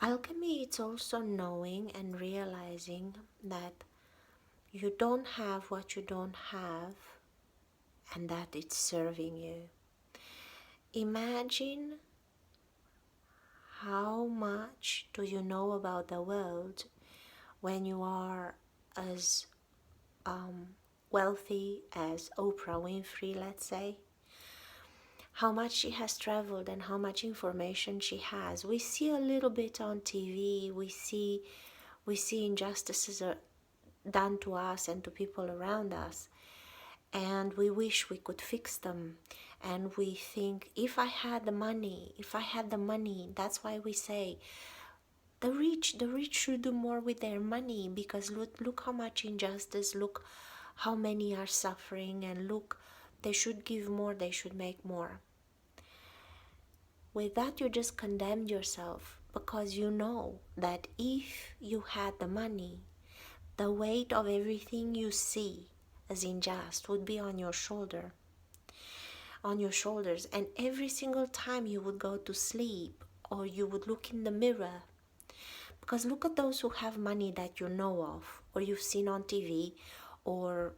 Alchemy, it's also knowing and realizing that you don't have what you don't have and that it's serving you. Imagine how much do you know about the world when you are as wealthy as Oprah Winfrey, let's say. How much she has traveled and how much information she has. We see a little bit on TV, we see injustices are done to us and to people around us, and we wish we could fix them. And we think, if I had the money, that's why we say the rich should do more with their money, because look how much injustice, look how many are suffering, and look, they should give more, they should make more. With that, you just condemned yourself, because you know that if you had the money, the weight of everything you see as unjust would be on your shoulders. And every single time you would go to sleep or you would look in the mirror, because look at those who have money that you know of or you've seen on TV, or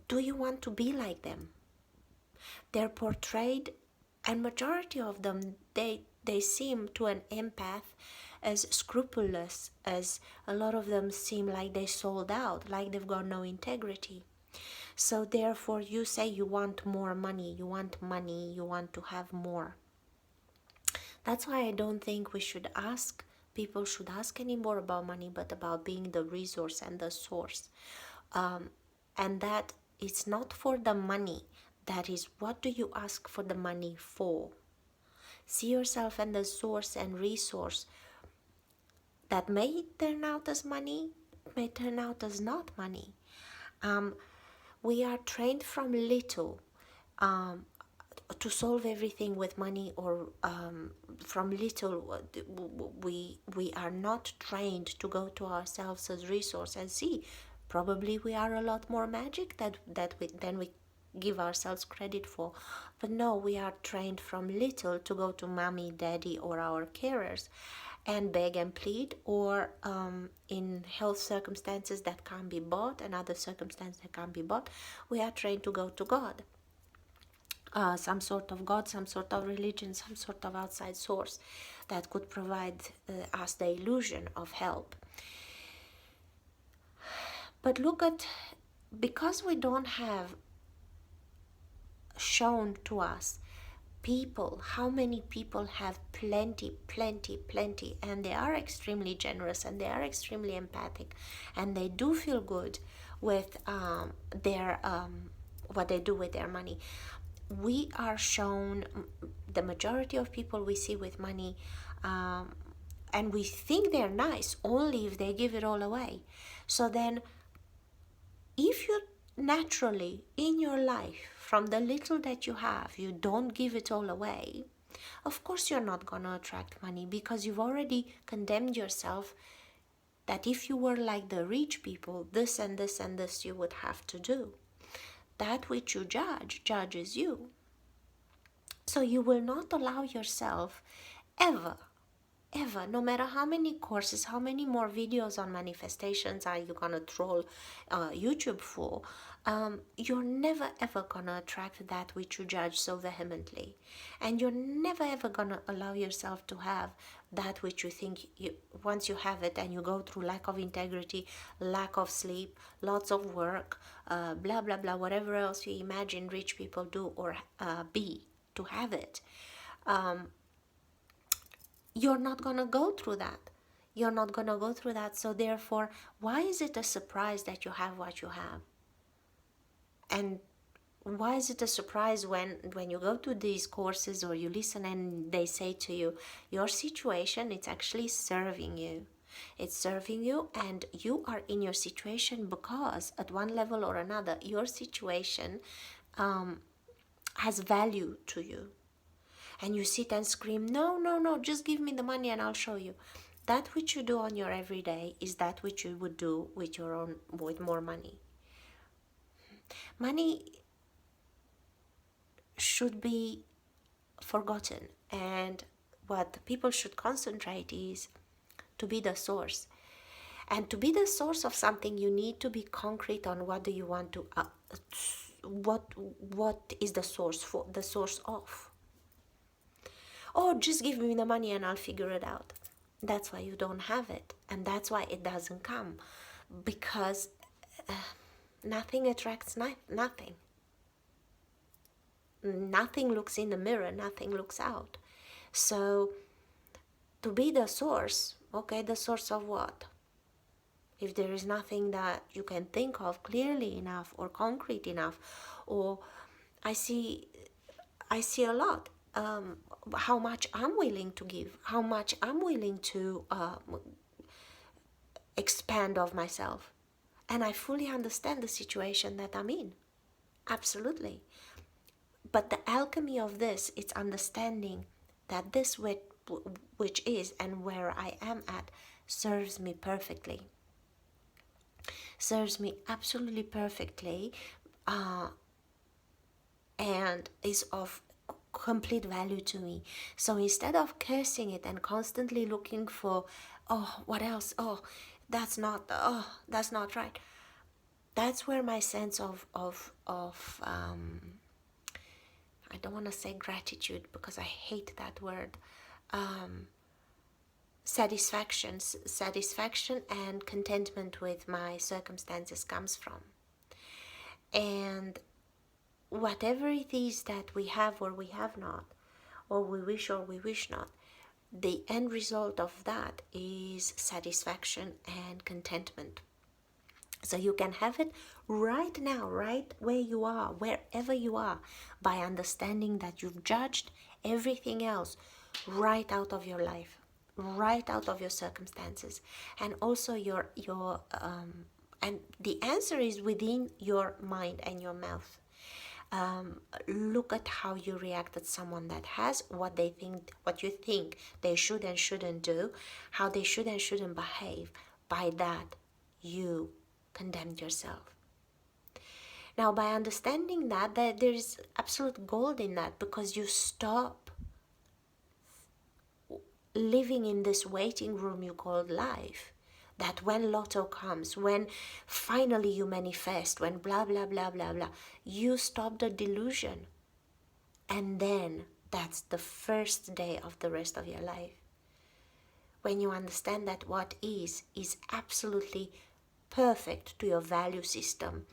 do you want to be like them? They're portrayed, and majority of them, they seem to an empath as scrupulous, as a lot of them seem like they sold out, like they've got no integrity. So therefore you say you want more money, you want to have more. That's why I don't think people should ask anymore about money, but about being the resource and the source. And that it's not for the money, that is, what do you ask for the money for? See yourself and the source and resource. That may turn out as money, may turn out as not money. We are trained from little to solve everything with money, or from little we are not trained to go to ourselves as resource and see. Probably we are a lot more magic than we give ourselves credit for. But no, we are trained from little to go to mommy, daddy, or our carers and beg and plead, or in health circumstances that can't be bought and other circumstances that can't be bought, we are trained to go to God. Some sort of God, some sort of religion, some sort of outside source that could provide us the illusion of help. But look at, because we don't have shown to us people, how many people have plenty, and they are extremely generous, and they are extremely empathic, and they do feel good with their what they do with their money. We are shown, the majority of people we see with money, and we think they're nice only if they give it all away. So then, if you naturally in your life, from the little that you have, you don't give it all away, of course you're not going to attract money, because you've already condemned yourself that if you were like the rich people, this and this and this you would have to do. That which you judge judges you. So you will not allow yourself ever, no matter how many courses, how many more videos on manifestations are you gonna troll YouTube for, you're never ever gonna attract that which you judge so vehemently. And you're never ever gonna allow yourself to have that which you think once you have it, and you go through lack of integrity, lack of sleep, lots of work, blah blah blah, whatever else you imagine rich people do or be to have it. You're not going to go through that. So therefore, why is it a surprise that you have what you have? And why is it a surprise when you go to these courses or you listen and they say to you, your situation, it's actually serving you. It's serving you, and you are in your situation because at one level or another, your situation has value to you. And you sit and scream, no, just give me the money and I'll show you. That which you do on your everyday is that which you would do with more money. Money should be forgotten, and what people should concentrate is to be the source. And to be the source of something, you need to be concrete on what do you want to, what is the source for, the source of. Or just give me the money and I'll figure it out. That's why you don't have it, and that's why it doesn't come, because nothing attracts nothing. Nothing looks in the mirror, nothing looks out. So to be the source, okay, the source of what? If there is nothing that you can think of clearly enough or concrete enough, or I see a lot, how much I'm willing to give, how much I'm willing to expand of myself. And I fully understand the situation that I'm in. Absolutely. But the alchemy of this, it's understanding that this which is and where I am at serves me perfectly. Serves me absolutely perfectly, and is of complete value to me. So instead of cursing it and constantly looking for, oh, what else? Oh, that's not right. That's where my sense of I don't want to say gratitude because I hate that word. Satisfaction and contentment with my circumstances comes from. And whatever it is that we have or we have not, or we wish not, the end result of that is satisfaction and contentment. So you can have it right now, right where you are, wherever you are, by understanding that you've judged everything else right out of your life, right out of your circumstances, and also your and the answer is within your mind and your mouth. Look at how you react at someone that has what you think they should and shouldn't do, how they should and shouldn't behave. By that, you condemned yourself. Now, by understanding that there is absolute gold in that, because you stop living in this waiting room you call life, that when lotto comes, when finally you manifest, when blah blah blah blah blah, you stop the delusion, and then that's the first day of the rest of your life, when you understand that what is absolutely perfect to your value system,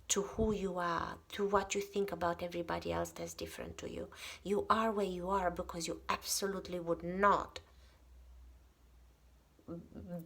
to who you are, to what you think about everybody else that's different to you. You are where you are because you absolutely would not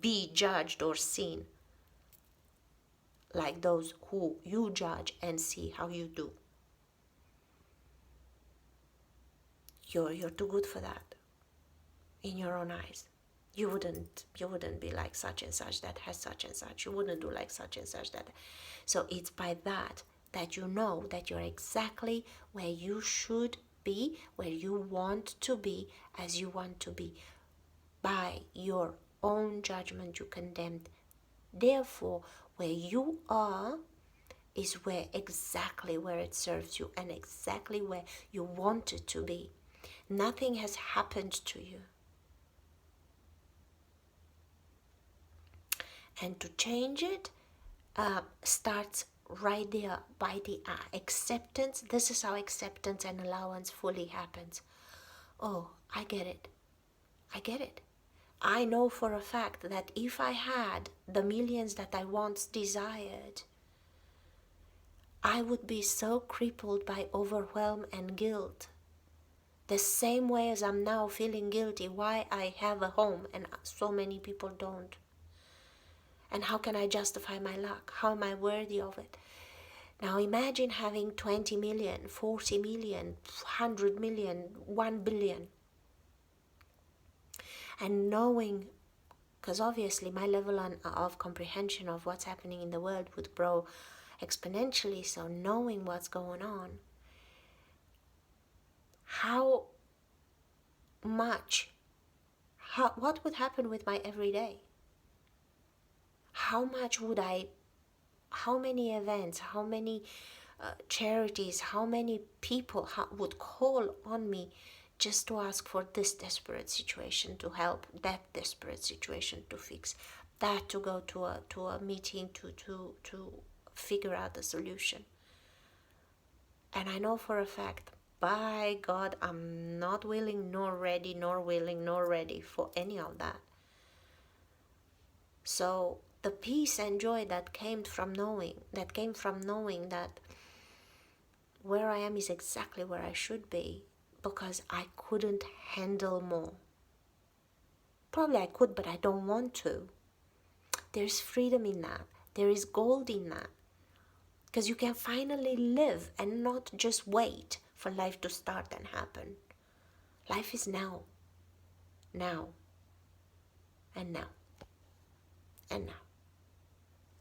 be judged or seen like those who you judge and see how you do. You're too good for that in your own eyes. You wouldn't be like such and such that has such and such. You wouldn't do like such and such that. So it's by that you know that you're exactly where you should be, where you want to be, as you want to be. By your own judgment you condemned. Therefore, where you are is exactly where it serves you and exactly where you want it to be. Nothing has happened to you. And to change it starts right there by the acceptance. This is how acceptance and allowance fully happens. Oh, I get it. I know for a fact that if I had the millions that I once desired, I would be so crippled by overwhelm and guilt. The same way as I'm now feeling guilty why I have a home and so many people don't. And how can I justify my luck? How am I worthy of it? Now imagine having 20 million, 40 million, 100 million, 1 billion. And knowing, because obviously my level of comprehension of what's happening in the world would grow exponentially, so knowing what's going on, what would happen with my everyday? How many events, how many charities, how many people would call on me just to ask for this desperate situation to help, that desperate situation to fix, that to go to a meeting to figure out a solution. And I know for a fact, by God, I'm not willing nor ready, nor willing nor ready for any of that. So the peace and joy that came from knowing that where I am is exactly where I should be, because I couldn't handle more. Probably I could, but I don't want to. There's freedom in that. There is gold in that. Because you can finally live and not just wait for life to start and happen. Life is now. Now. And now. And now.